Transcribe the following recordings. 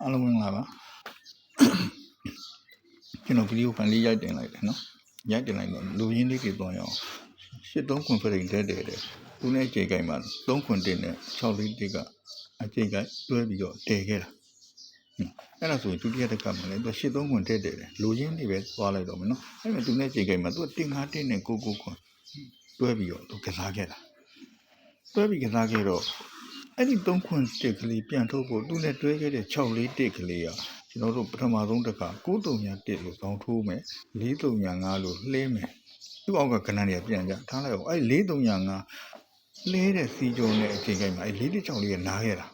အားလုံးမင်္ဂလာပါကျွန်တော်ဗီဒီယိုဖိုင်လေးရိုက်တင်လိုက်တယ်နော်ရိုက်တင်လိုက်တော့လူရင်းလေးတွေတွန်းရအောင်83ခွန်ဖရိန်တဲတယ်သူနဲ့ကြေကိုင်မှာ3ခွန်တင်နဲ့6လေးတစ်ကအကြေကိုင်တွဲပြီးတော့တည်ခဲ့တာအဲ့ဒါဆိုရင်ဒုတိယတစ်ခါမှာလည်းသူ83ခွန်တဲတယ်လူရင်းတွေပဲသွားလိုက်တော့မယ်နော်အဲ့မဲ့သူနဲ့ကြေကိုင်မှာသူတင်5တင်နဲ့9ခွန်တွဲပြီးတော့သူကစားခဲ့တာတွဲပြီးကစားခဲ့တော့အဲ့ဒီ3ခွန်တစ်ကလေးပြန်ထုတ်ဖို့သူနဲ့တွဲခဲ့တဲ့6လေးတစ်ကလေးကကျွန်တော်တို့ပထမဆုံးတစ်ခါ931လို့ဆောင်းထိုးမယ်435လို့လှဲမယ်သူ့အောက်ကကဏ္ဍတွေကပြန်ကြထားလိုက်အောင်အဲ့435လဲတဲ့စီကြုံနဲ့အချိန်ခိုင်းမှာအဲ့416လေးကနားခဲ့တာ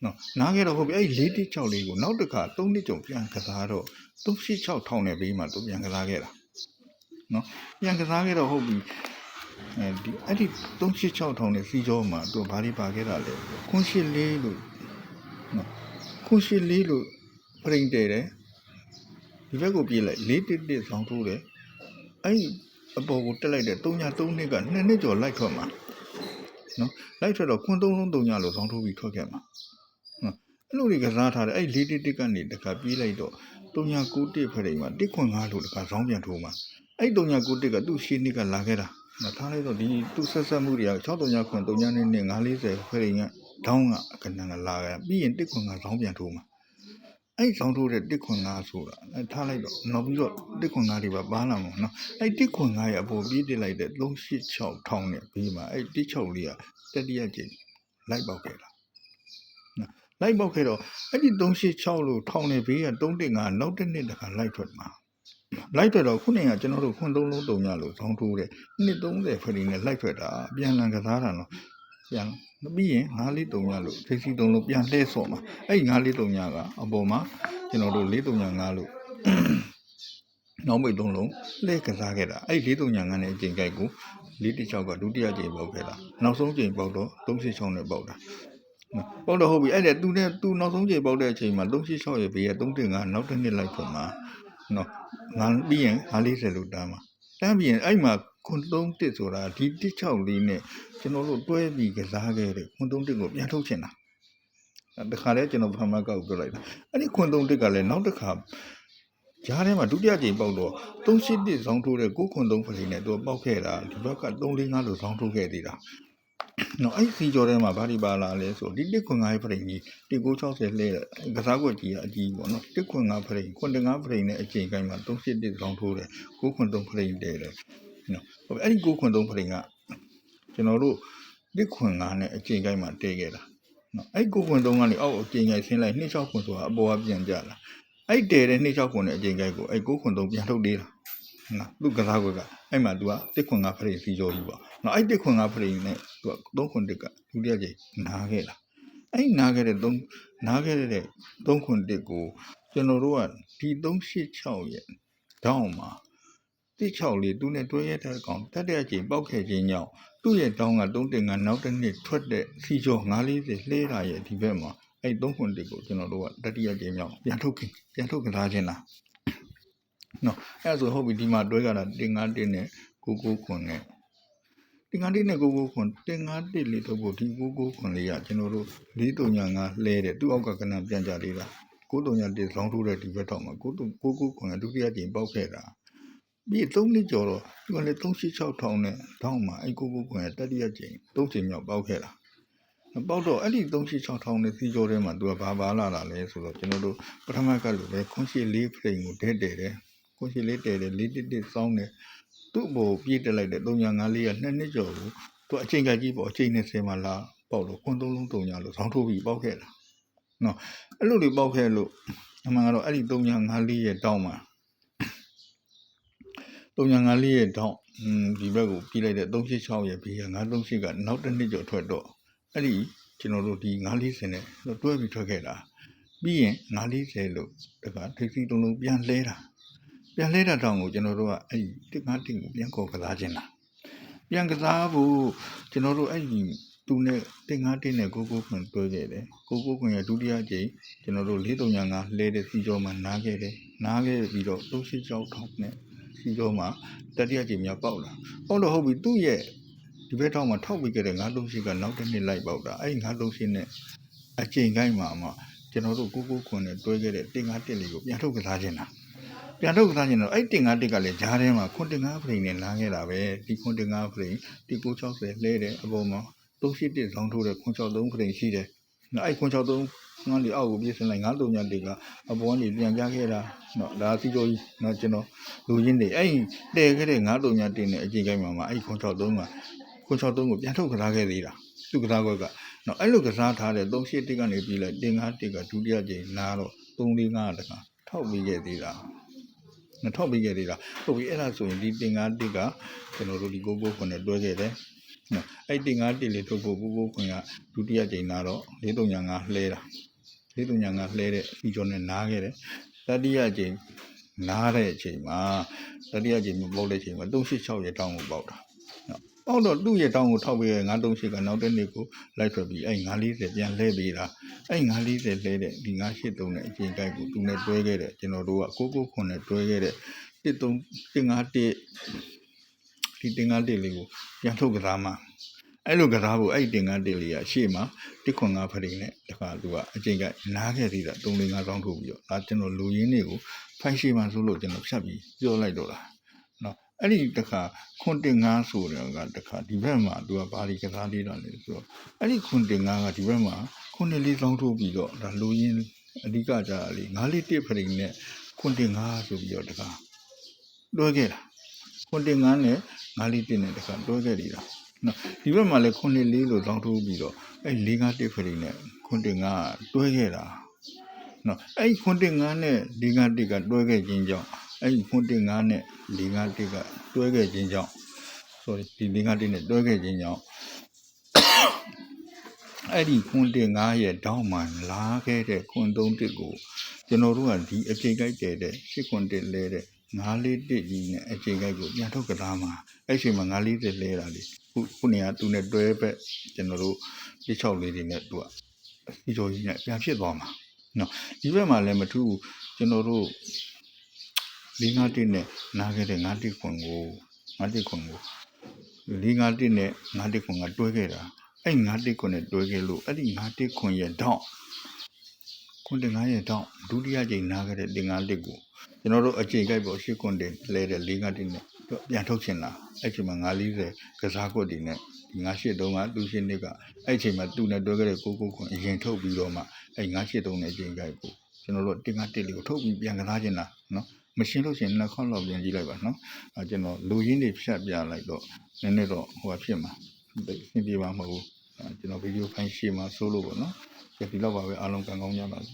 နော်နားခဲ့တော့ဟုတ်ပြီအဲ့416လေးကိုနောက်တစ်ခါ3နှစ်ကြုံပြန်ကစားတော့386ထောင်နဲ့ဘေးမှာသူပြန်ကစားခဲ့တာနော်ပြန်ကစားခဲ့တော့ဟုတ်ပြီအဲ့ဒီ386ထောင်နဲ့စီကြောမှာသူဘာတွေပါခဲ့တာလဲခွန်84လို့နော်ခွန်84လို့ပရိန်တယ်တယ်ဒီဘက်ကိုပြေးလိုက်411ဆောင်းထိုးတယ်အဲ့အပေါ်ကိုတက်လိုက်တဲ့303နှစ်က2နှစ်ကျော်လိုက်ထွက်မှာနော်လိုက်ထွက်တော့ခွန်3လုံး3ညလို့ဆောင်းထိုးပြီးထွက်ခဲ့မှာနော်အဲ့လိုတွေကစားထားတယ်အဲ့411ကနေတခါပြေးလိုက်တော့391ဖရိန်မှာ105လို့တခါဆောင်းပြန်ထိုးမှာအဲ့391ကသူ့ရှင်းနှစ်ကလာခဲ့တာနော်ထားလိုက်တော့ဒီသူ့ဆက်ဆက်မှုတွေက639ခွန်3ညနဲ့940ဖရိန်ကဒေါင်းကအကနန်ကလာခဲ့ပြီးရင်105ဆောင်းပြန်ထိုးမှာအဲ့ဆောင်းထိုးတဲ့105ဆိုတာထားလိုက်တော့နောက်ပြီးတော့105တွေပါလာမှာနော်အဲ့105ရဲ့အပေါ်ပြေးတက်လိုက်တဲ့386ထောင်နဲ့ပြီးမှအဲ့16လေးကတတိယကျိန်လိုက်ပေါက်ခဲ့တာနော်လိုက်ပေါက်ခဲ့တော့အဲ့ဒီ386လို့ထောင်နဲ့ဘေးက315နောက်တစ်နှစ်တခါလိုက်ထွက်မှာလိုက်ထွက်တော့ခုနကကျွန်တော်တို့ခွန်3လုံး3ညလို့ဆောင်းထိုးတဲ့230ဖရီနဲ့လိုက်ထွက်တာပြန်လန်ကစားတာနော်ပြန်ပြီးရင်943ညလို့ထိစီ3လုံးပြန်လှည့်ဆော့မှာအဲ့943ညကအပေါ်မှာကျွန်တော်တို့435လို့နောက်မိတ်3လုံးလှည့်ကစားခဲ့တာအဲ့435နဲ့အချိန်ကြိုက်ကို416ကဒုတိယကြိမ်ပေါက်ခဲ့တာနောက်ဆုံးကြိမ်ပေါက်တော့386နဲ့ပေါက်တာပေါက်တော့ဟုတ်ပြီအဲ့ဒါသူနောက်ဆုံးကြိမ်ပေါက်တဲ့အချိန်မှာ386ရဲ့ဘေးက315နောက်တစ်နှစ်လိုက်ထွက်မှာနော်ငါပြီးရင်940လို့တန်းမှာတန်းပြီးရင်အဲ့မှာခွန်31ဆိုတာဒီ16လေးနဲ့ကျွန်တော်တို့တွဲပြီးကစားခဲ့တဲ့ခွန်31ကိုပြန်ထုတ်ချင်တာတခါလဲကျွန်တော်ပထမကောက်ပြောလိုက်တာအဲ့ဒီခွန်31ကလည်းနောက်တစ်ခါကြားထဲမှာဒုတိယကြိမ်ပေါက်တော့381ဆောင်းထိုးတဲ့6ခွန်3ဖလိနဲ့သူပေါက်ခဲ့တာဒီဘက်က345လို့ဆောင်းထိုးခဲ့သေးတာနော်အဲ့စီကြော်ထဲမှာဘာဒီပါလာလဲဆိုဒီ1ခွန်5ဖလိကြီး1960လှဲကစားကွက်ကြီးကအကြီးပေါ့နော်1ခွန်5ဖလိခွန်5ဖလိနဲ့အချိန်ကိုင်းမှာ381ဆောင်းထိုးတယ်6ခွန်3ဖလိတဲတယ်နော်ဟုတ်အဲ့ဒီ6ခွန်3ဖလိကကျွန်တော်တို့1ခွန်5နဲ့အချိန်ကိုင်းမှာတဲခဲ့တာနော်အဲ့6ခွန်3ကနေအောက်အချိန်ကိုင်းဆင်းလိုက်26ခွန်ဆိုတာအပေါ်ကပြန်ကြလာအဲ့တဲတဲ့26ခွန်နဲ့အချိန်ကိုင်းကိုအဲ့6ခွန်3ပြန်ထုတ်သေးတာနော်သူကစားကွက်ကအဲ့မှာသူက1ခွန်5ဖလိစီကြောကြီးပေါ့နော်အဲ့1ခွန်5ဖလိနဲ့သူက3ခွန်1ကဒုတိယကြိမ်နားခဲ့တာအဲ့နားခဲ့တဲ့3ခွန်1ကိုကျွန်တော်တို့ကဒီ386ရဲ့ဒေါင်းမှာ16လေးသူနဲ့တွဲရတဲ့ကောင်တတိယကြိမ်ပေါက်ခဲ့ခြင်းကြောင့်သူ့ရဲ့ဒေါင်းက315နောက်တစ်နှစ်ထွက်တဲ့စီကြော940လှဲတာရဲ့ဒီဘက်မှာအဲ့3ခွန်1ကိုကျွန်တော်တို့ကတတိယကြိမ်မြောက်ပြန်ထုတ်ကစားခြင်းလားနော်အဲ့ဆိုဟုတ်ပြီဒီမှာတွဲကြတာ151နဲ့99ခွန်နဲ့151နဲ့99ခွန်151လေးထုတ်ဖို့ဒီ99ခွန်လေးကကျွန်တော်တို့435လှဲတဲ့သူ့အောက်ကကဏ္ဍပြန်ကြသေးတာ931ဆောင်းထိုးတဲ့ဒီဘက်ထောက်မှာ99ခွန်ကဒုတိယကြိမ်ပေါက်ခဲ့တာပြီး3နှစ်ကျော်တော့သူကလည်း386ထောင်နဲ့ထောင်းမှာအဲ့99ခွန်ရဲ့တတိယကြိမ်3ကြိမ်မြောက်ပေါက်ခဲ့တာပေါက်တော့အဲ့ဒီ386ထောင်နဲ့စီကြောထဲမှာသူကဘာလာတာလဲဆိုတော့ကျွန်တော်တို့ပထမကလို့ပဲခွန်ရှိ4ဖရိန်ကိုတဲတယ်ခွန်ရှိ4တဲတယ်411ဆောင်းတယ်သူ့ဘောပြေးတက်လိုက်တဲ့354က2နှစ်ကျော်ကိုသူအချိန်ကကြီးပေါ့အချိန်20မှာလာပေါက်လို့ခွန်3လုံး3ညလို့ဆောင်းထိုးပြီးပေါက်ခဲ့တာနော်အဲ့လိုလေးပေါက်ခဲ့လို့အမှန်ကတော့အဲ့ဒီ354ရဲ့တောင်းမှာ354ရဲ့တောင်းဒီဘက်ကိုပြေးလိုက်တဲ့386ရဲ့ဘေးက938ကနောက်တစ်နှစ်ကျော်ထွက်တော့အဲ့ဒီကျွန်တော်တို့ဒီ940နဲ့တွဲပြီးထွက်ခဲ့တာပြီးရင်940လို့တခါထိပ်စီးတုံးလုံးပြန်လှဲတာတောင်ကိုကျွန်တော်တို့ကအဲ့ဒီ151ကိုပြန်ခေါ်ကစားခြင်းလားပြန်ကစားဖို့ကျွန်တော်တို့အဲ့ဒီသူနဲ့151နဲ့99ခွန်တွဲခဲ့တယ်99ခွန်ရဲ့ဒုတိယကြိမ်ကျွန်တော်တို့435လဲတဲ့စီကြောမှာနားခဲ့ပြီးတော့386ထောက်နဲ့စီကြောမှာတတိယကြိမ်များပေါက်လာပေါက်တော့ဟုတ်ပြီသူ့ရဲ့ဒီဘက်ထောက်မှာထောက်ပြီးခဲ့တဲ့938ကနောက်တစ်နှစ်လိုက်ပေါက်တာအဲ့ဒီ938နဲ့အချိန်ကိုင်းမှာ ကျွန်တော်တို့ကိုခွန်နဲ့တွဲခဲ့တဲ့တင်ကားတက်လေးကိုပြန်ထုတ်ကစားခြင်းတာပြန်ထုတ်ကစားခြင်းတော့အဲ့တင်ကားတက်ကလည်းဂျားထဲမှာခွန်တင်ကားဖရိန်နဲ့လာခဲ့တာပဲဒီခွန်တင်ကားဖရိန်ဒီ960လဲတယ်အပေါ်မှာ381ဆောင်းထိုးတဲ့ခွန်63ဖရိန်ရှိတယ်နော်အဲ့ခွန်63ငါးလီအောက်ကိုပြည့်စင်လိုက်9 3ညတက်ကအပေါ်ကနေပြန်ကြခဲ့တာနော်ဒါစီတော်ကြီးနော်ကျွန်တော်လူရင်းတွေအဲ့တဲခဲ့တဲ့9 3ညတက်နဲ့အချိန်ကိုင်းမှာအဲ့ခွန်63ကခွန်63ကိုပြန်ထုတ်ကစားခဲ့သေးတာသူကစားကွက်ကနော်အဲ့လိုကစားထားတဲ့38တက်ကနေပြီးလိုက်တင်ကားတက်ကဒုတိယကြိမ်နားတော့345တကထောက်ပြီးခဲ့သေးတာနှစ်ထောက်ပြီးခဲ့သေးတာဟုတ်ပြီအဲ့ဒါဆိုရင်ဒီတင်ကားတက်ကကျွန်တော်တို့ဒီကိုခွန်နဲ့တွဲခဲ့တယ်နော်အဲ့တင်ကားတက်လေးထုတ်ဖို့ကိုခွန်ကဒုတိယကြိမ်နားတော့435လှဲတာ435လှဲတဲ့ဒီကျော်နဲ့နားခဲ့တယ်တတိယကြိမ်နားတဲ့အချိန်မှာတတိယကြိမ်မပေါက်တဲ့အချိန်မှာ386ရဲ့တောင်းကိုပေါက်တာပေါက်တော့သူ့ရဲ့တောင်းကိုထောက်ပေးရဲ့938ကနောက်တဲ့နေ့ကိုလိုက်ထွက်ပြီးအဲ့940ပြန်လှဲပေးတာအဲ့940လှဲတဲ့ဒီ983နဲ့အချိန်ကိုက်ကိုသူနဲ့တွဲခဲ့တယ်ကျွန်တော်တို့က9နဲ့တွဲခဲ့တဲ့151ဒီတင်ကားတက်လေးကိုပြန်ထုတ်ကစားမှာအဲ့လိုကစားဖို့အဲ့တင်ကားတက်လေးကရှေ့မှာ195ဖရိန်နဲ့တခါသူကအချိန်ကနားခဲ့သေးတာ345ဆောင်းထုတ်ပြီးတော့ဒါကျွန်တော်လူရင်းတွေကိုဖိုင်ရှေ့မှာဆိုလို့ကျွန်တော်ဖြတ်ပြီးပြောလိုက်တော့လားနော်အဲ့ဒီတခါခွန်တင်ငါးဆိုတယ်ကတခါဒီဘက်မှာသူကဘာဒီကစားလေးတာလဲဆိုတော့အဲ့ဒီခွန်တင်ငါးကဒီဘက်မှာခွန်တင်လေးဆောင်းထုတ်ပြီးတော့ဒါလူရင်းအဓိကကြလေး941ဖရိန်နဲ့ခွန်တင်ငါးဆိုပြီးတော့တခါတွဲခဲ့တာခွန်တင်ငါးနဲ့941နဲ့တခါတွဲခဲ့သေးတာနော်ဒီဘက်မှာလည်း9-4လို့တောင်းထိုးပြီးတော့အဲ့4-5-1ဖရိနဲ့ခွန်တင်ငါတွဲခဲ့တာနော်အဲ့ခွန်တင်ငါနဲ့4-5-1ကတွဲခဲ့ခြင်းကြောင့်အဲ့ခွန်တင်ငါနဲ့4-5-1ကတွဲခဲ့ခြင်းကြောင့် sorry ဒီ4-5-1နဲ့တွဲခဲ့ခြင်းကြောင့်အဲ့ဒီခွန်တင်ငါရဲ့တောင်းမှလာခဲ့တဲ့ခွန်3-1ကိုကျွန်တော်တို့ကဒီအချိန်ကြိုက်တဲ့8ခွန်1လဲတဲ့9-4-1ကြီးနဲ့အချိန်ကြိုက်ကိုပြန်ထုတ်ကစားမှာအဲ့ချိန်မှာ9-4-1လဲတာလေခုနေကသူနဲ့တွဲပဲကျွန်တော်တို့6လေးတွေနဲ့သူကဒီလိုကြီးနဲ့ပြန်ဖြစ်သွားမှာနော်ဒီဘက်မှာလည်းမထူးဘူးကျွန်တော်တို့4-5-1နဲ့နားခဲ့တဲ့9-1ခွန်ကို4-5-1နဲ့9-1ခွန်ကတွဲခဲ့တာအဲ့9-1ခွန်နဲ့တွဲခဲ့လို့အဲ့ဒီ9-1ခွန်ရဲ့တောင်းခွန်တင်9ရဲ့တောင်းဒုတိယကြိမ်နားခဲ့တဲ့တင်9-1ကိုကျွန်တော်တို့အချိန်ကြိုက်ပေါ့8ခွန်တင်လဲတဲ့4-5-1နဲ့ပြန်ထုတ်ချင်တာအဲ့ချိန်မှာ940ကစားကွက်တွေနဲ့ဒီ983ကသူရှင်းနစ်ကအဲ့ချိန်မှာသူ့နဲ့တွဲခဲ့တဲ့9ခွန်အရင်ထုတ်ပြီးတော့မှအဲ့983နဲ့အချိန်ကြိုက်ကိုကျွန်တော်တို့တင်9-1လေးကိုထုတ်ပြီးပြန်ကစားချင်တာနော်မရှင်းလို့ရှိရင်နှစ်ခေါက်လောက်ပြန်ကြည့်လိုက်ပါနော်ကျွန်တော်လူရင်းတွေဖြတ်ပြလိုက်တော့နည်းနည်းတော့ဟိုဖြစ်မှာအဆင်ပြေပါမဟုတ်ဘူးကျွန်တော်ဗီဒီယိုဖိုင်ရှေ့မှာဆိုလို့ပေါ့နော်ဒီလောက်ပါပဲအားလုံးကံကောင်းကြပါစေ